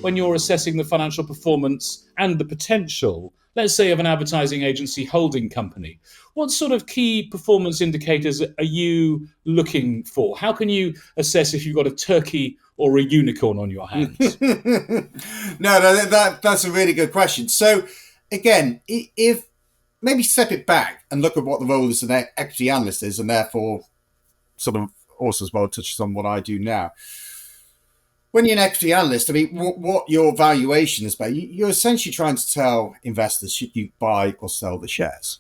when you're assessing the financial performance and the potential, let's say, of an advertising agency holding company? What sort of key performance indicators are you looking for? How can you assess if you've got a turkey or a unicorn on your hands? That's a really good question. So again, if maybe step it back and look at what the role as an equity analyst is, and therefore sort of also as well touches on what I do now. When you're an equity analyst, I mean, what your valuation is about, you're essentially trying to tell investors, should you buy or sell the shares?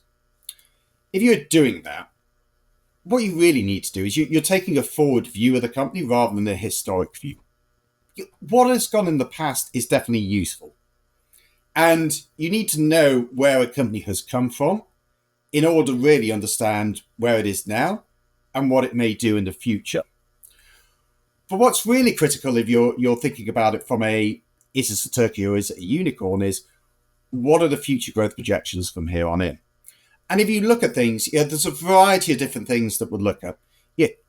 If you're doing that, what you really need to do is you're taking a forward view of the company rather than a historic view. What has gone in the past is definitely useful. And you need to know where a company has come from in order to really understand where it is now and what it may do in the future. But what's really critical if you're thinking about it from is this a turkey or is it a unicorn, is what are the future growth projections from here on in? And if you look at things, there's a variety of different things that we'll look at.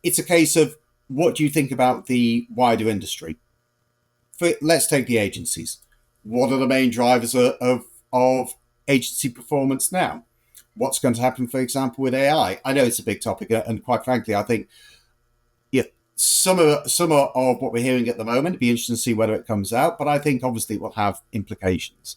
It's a case of what do you think about the wider industry? Let's take the agencies. What are the main drivers of agency performance now? What's going to happen, for example, with AI? I know it's a big topic, and quite frankly, I think some of what we're hearing at the moment, it'd be interesting to see whether it comes out, but I think obviously it will have implications.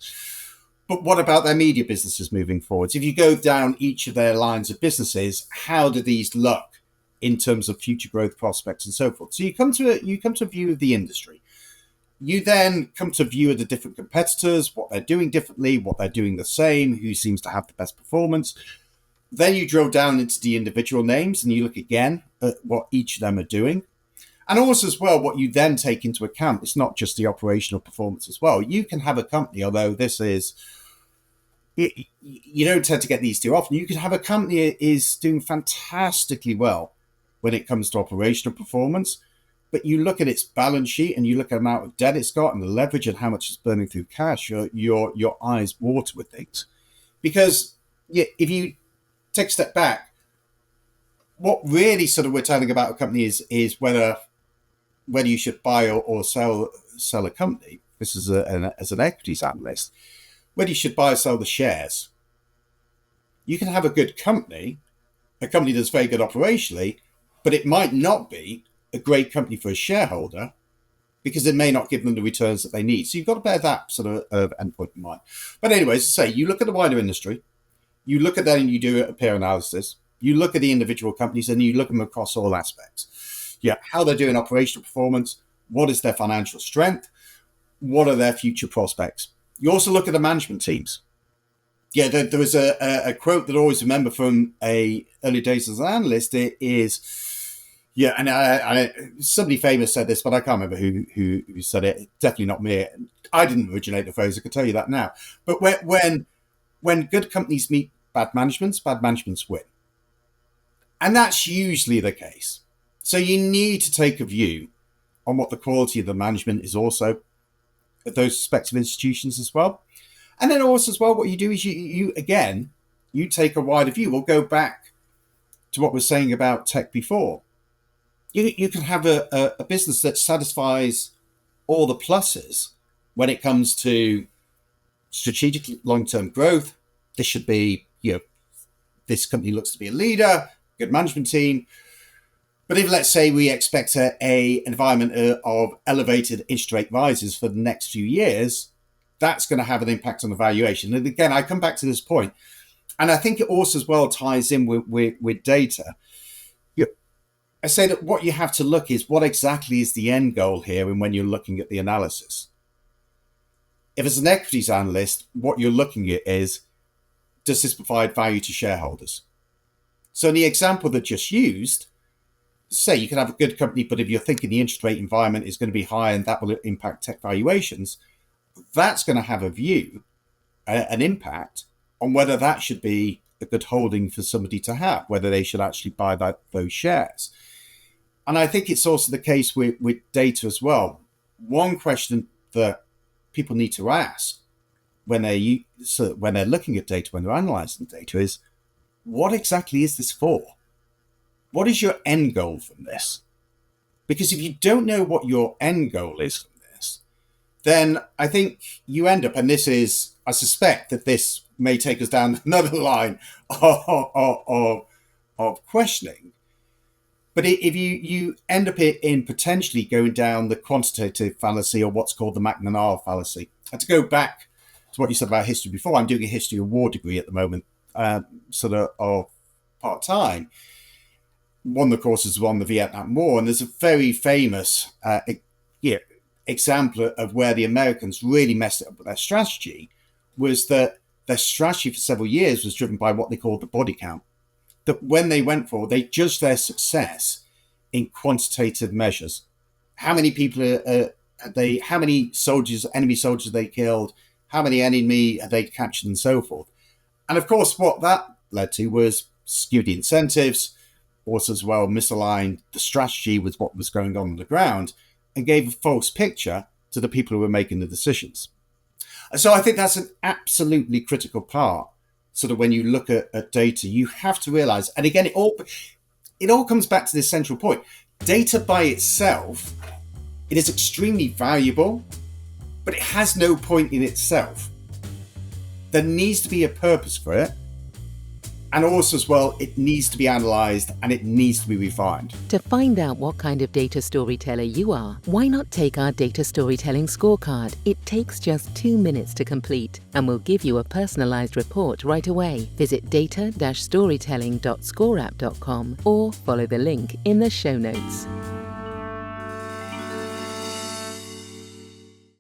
But what about their media businesses moving forwards? If you go down each of their lines of businesses, how do these look in terms of future growth prospects and so forth? So you come to a view of the industry. You then come to a view of the different competitors, what they're doing differently, what they're doing the same, who seems to have the best performance. Then you drill down into the individual names and you look again at what each of them are doing. And also as well, what you then take into account, it's not just the operational performance as well. You can have a company, although this is, you don't tend to get these too often, you can have a company that is doing fantastically well when it comes to operational performance, but you look at its balance sheet and you look at the amount of debt it's got and the leverage and how much it's burning through cash, your eyes water with things. Because if you take a step back, what really sort of we're telling about a company is whether you should buy or sell a company. This is as an equities analyst, whether you should buy or sell the shares. You can have a good company, a company that's very good operationally, but it might not be a great company for a shareholder because it may not give them the returns that they need. So you've got to bear that sort of endpoint in mind. But anyways, as I say, you look at the wider industry, you look at that and you do a peer analysis, you look at the individual companies and you look at them across all aspects. How they're doing operational performance, what is their financial strength, what are their future prospects. You also look at the management teams. There was a quote that I always remember from early days as an analyst. It is, and somebody famous said this, but I can't remember who said it. Definitely not me. I didn't originate the phrase, I can tell you that now. But when good companies meet bad managements win. And that's usually the case. So you need to take a view on what the quality of the management is also at those respective institutions as well. And then also as well, what you do is you take a wider view. We'll go back to what we were saying about tech before. You can have a business that satisfies all the pluses when it comes to strategic long-term growth. This should be, this company looks to be a leader, good management team. But if, let's say, we expect an environment of elevated interest rate rises for the next few years, that's going to have an impact on the valuation. And again, I come back to this point, and I think it also as well ties in with data. I say that what you have to look is what exactly is the end goal here and when you're looking at the analysis. If as an equities analyst, what you're looking at is, does this provide value to shareholders? So in the example that just used, say you can have a good company, but if you're thinking the interest rate environment is going to be high and that will impact tech valuations, that's going to have a view, an impact on whether that should be a good holding for somebody to have, whether they should actually buy those shares. And I think it's also the case with data as well. One question that people need to ask when they're looking at data, when they're analyzing data, is what exactly is this for? What is your end goal from this? Because if you don't know what your end goal is from this, then I think you end up, and I suspect that this may take us down another line of questioning. But if you end up in potentially going down the quantitative fallacy, or what's called the McNamara fallacy. And to go back to what you said about history before, I'm doing a history of war degree at the moment, sort of part-time. One of the courses was on the Vietnam War, and there's a very famous example of where the Americans really messed up with their strategy, was that their strategy for several years was driven by what they called the body count. That when they went for, they judged their success in quantitative measures. How many people how many soldiers, enemy soldiers they killed, how many enemy they captured, and so forth. And of course, what that led to was skewed the incentives, also as well misaligned the strategy with what was going on the ground, and gave a false picture to the people who were making the decisions. So I think that's an absolutely critical part. Sort of when you look at data, you have to realize, and again, it all comes back to this central point. Data by itself, it is extremely valuable, but it has no point in itself. There needs to be a purpose for it. And also as well, it needs to be analysed and it needs to be refined. To find out what kind of data storyteller you are, why not take our data storytelling scorecard? It takes just 2 minutes to complete and will give you a personalised report right away. Visit data-storytelling.scoreapp.com or follow the link in the show notes.